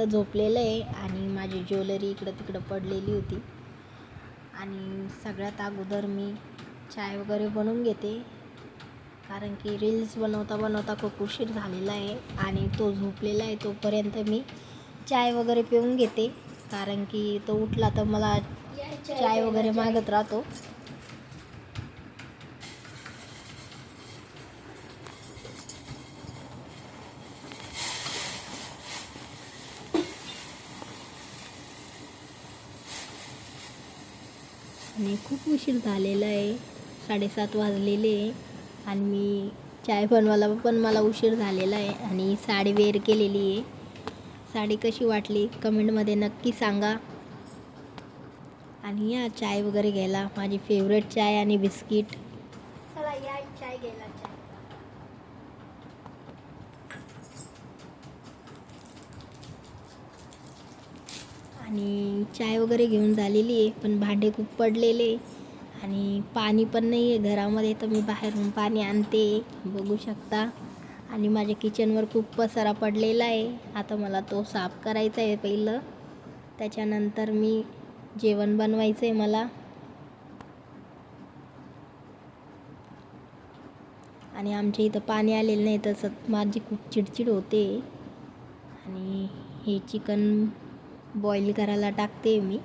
इथं झोपलेलं आहे आणि माझी ज्वेलरी इकडं तिकडं पडलेली होती. आणि सगळ्यात अगोदर मी चाय वगैरे बनवून घेते, कारण की रील्स बनवता बनवता खूप उशीर झालेला आहे आणि तो झोपलेला आहे. तोपर्यंत मी चाय वगैरे पिऊन घेते, कारण की तो उठला तर मला चाय वगैरे मागत राहतो. आणि खूप उशीर झालेला आहे, 7:30 वाजलेले आहे आणि मी चाय बनवायला पण मला उशीर झालेला आहे. आणि साडी वेअर केलेली आहे. साडी कशी वाटली कमेंटमध्ये नक्की सांगा. आणि या चाय वगैरे घ्यायला, माझी फेवरेट चाय आणि बिस्किट. चला या चाय घ्यायला. चाय आणि चाय वगैरे घेऊन झालेली आहे, पण भांडे खूप पडलेले आणि पाणी पण नाही आहे घरामध्ये, तर मी बाहेरून पाणी आणते, बघू शकता. आणि माझ्या किचनवर खूप पसारा पडलेला आहे. आता मला तो साफ करायचा आहे पहिलं, त्याच्यानंतर मी जेवण बनवायचं आहे मला. आणि आमच्या इथं पाणी आलेलं नाही, तसं माझी खूप चिडचिड होते. आणि हे चिकन बॉईल करायला टाकते मी.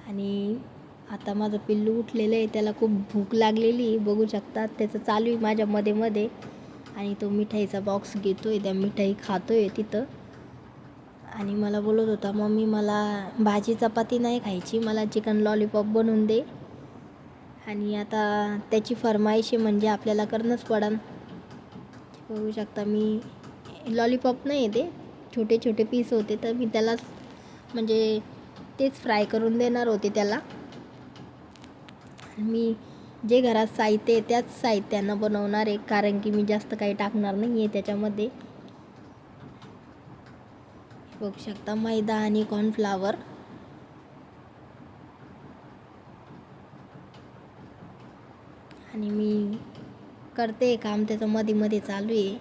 आणि आता माझं पिल्लू उठलेलं आहे, त्याला खूप भूक लागलेली बघू शकतात, त्याचं चालू आहे माझ्या मध्ये मध्ये. आणि तो मिठाईचा बॉक्स घेतो आहे, त्या मिठाई खातो आहे तिथं. आणि मला बोलत होता, मम्मी मला भाजी चपाती नाही खायची, मला चिकन लॉलीपॉप बनवून दे. आणि आता त्याची फरमाईश आहे म्हणजे आपल्याला करणंच पडेल. बघू शकता, मी लॉलीपॉप नाही ते छोटे छोटे पीस होते, तर मी त्याला म्हणजे तेच फ्राय करून देणार होते त्याला. मी जे घरात साहित्य आहे त्याच साहित्यानं बनवणार आहे, कारण की मी जास्त काही टाकणार नाही आहे त्याच्यामध्ये. बघू शकता, मैदा आणि कॉर्नफ्लावर. आणि मी करते काम त्याचं मध्ये मध्ये चालू आहे.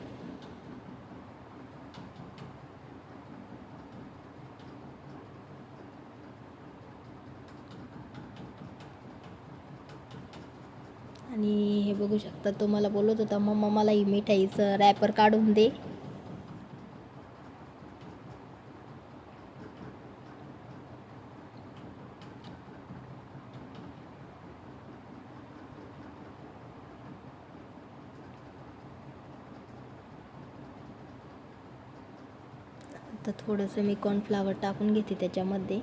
आणि हे बघू शकता, तो मला बोलत होता, मम्मा मला ही मिठाईचं रॅपर काढून दे. तर थोडंसं मी कॉर्नफ्लावर टाकून घेते त्याच्यामध्ये.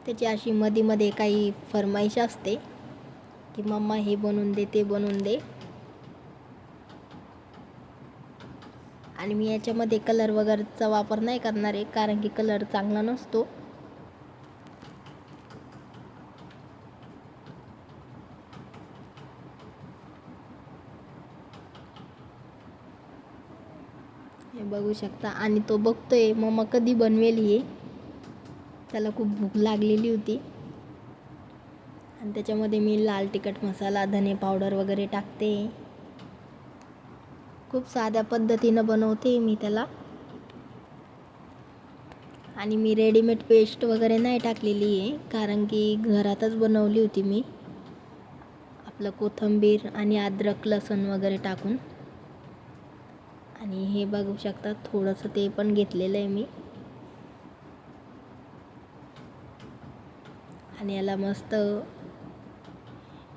त्याची अशी मध्ये मध्ये काही फरमाईश असते की मम्मा हे बनवून दे, ते बनवून दे. आणि मी याच्यामध्ये कलर वगैरेचा वापर नाही करणार आहे, कारण की कलर चांगला नसतो. हे बघू शकता. आणि तो बघतोय मम्मा कधी बनवेल हे, त्याला खूप भूक लागलेली होती. आणि त्याच्यामध्ये मी लाल तिखट मसाला, धने पावडर वगैरे टाकते. खूप साध्या पद्धतीनं बनवते मी त्याला. आणि मी रेडीमेड पेस्ट वगैरे नाही टाकलेली आहे, कारण की घरातच बनवली होती मी, आपलं कोथिंबीर आणि अद्रक लसूण वगैरे टाकून. आणि हे बघू शकता, थोडंसं ते पण घेतलेलं आहे मी. आणि याला मस्त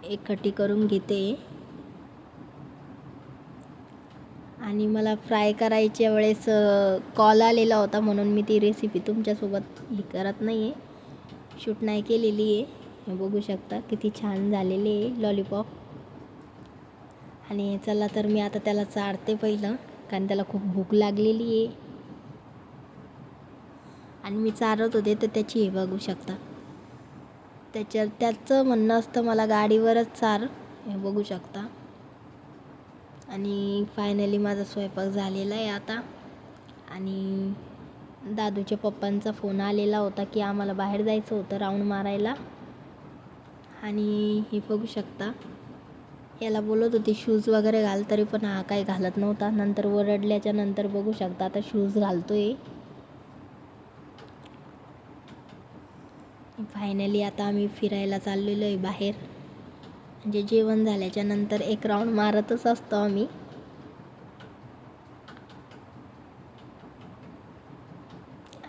एकखट्टी करून घेते. आणि मला फ्राय करायच्या वेळेस कॉल आलेला होता, म्हणून मी ती रेसिपी तुमच्यासोबत ही करत नाही आहे, शूट नाही केलेली आहे. हे बघू शकता किती छान झालेले आहे लॉलीपॉप. आणि चला तर मी आता त्याला चारते पहिलं, कारण त्याला खूप भूक लागलेली आहे. आणि मी चारत होते तर त्याची हे बघू शकता, त्याचं म्हणणं असतं मला गाडीवरच चार. हे बघू शकता. आणि फायनली माझा स्वयंपाक झालेला आहे आता. आणि दादूच्या पप्पांचा फोन आलेला होता की आम्हाला बाहेर जायचं होतं राऊंड मारायला. आणि हे बघू शकता, याला बोलत होती शूज वगैरे घाल, तरी पण हा काही घालत नव्हता. नंतर ओरडल्याच्या नंतर बघू शकता आता शूज घालतोय. फायनली आता आम्ही फिरायला चाललेलो आहे बाहेर. म्हणजे जेवण झाल्याच्या नंतर एक राऊंड मारतच असतो आम्ही.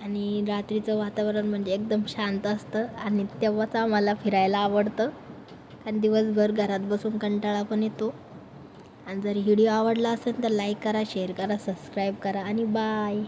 आणि रात्रीचं वातावरण म्हणजे एकदम शांत असतं आणि तेव्हाच आम्हाला फिरायला आवडतं. कारण दिवसभर घरात बसून कंटाळा पण येतो. आणि जर व्हिडिओ आवडला असेल तर लाईक करा, शेअर करा, सबस्क्राईब करा आणि बाय.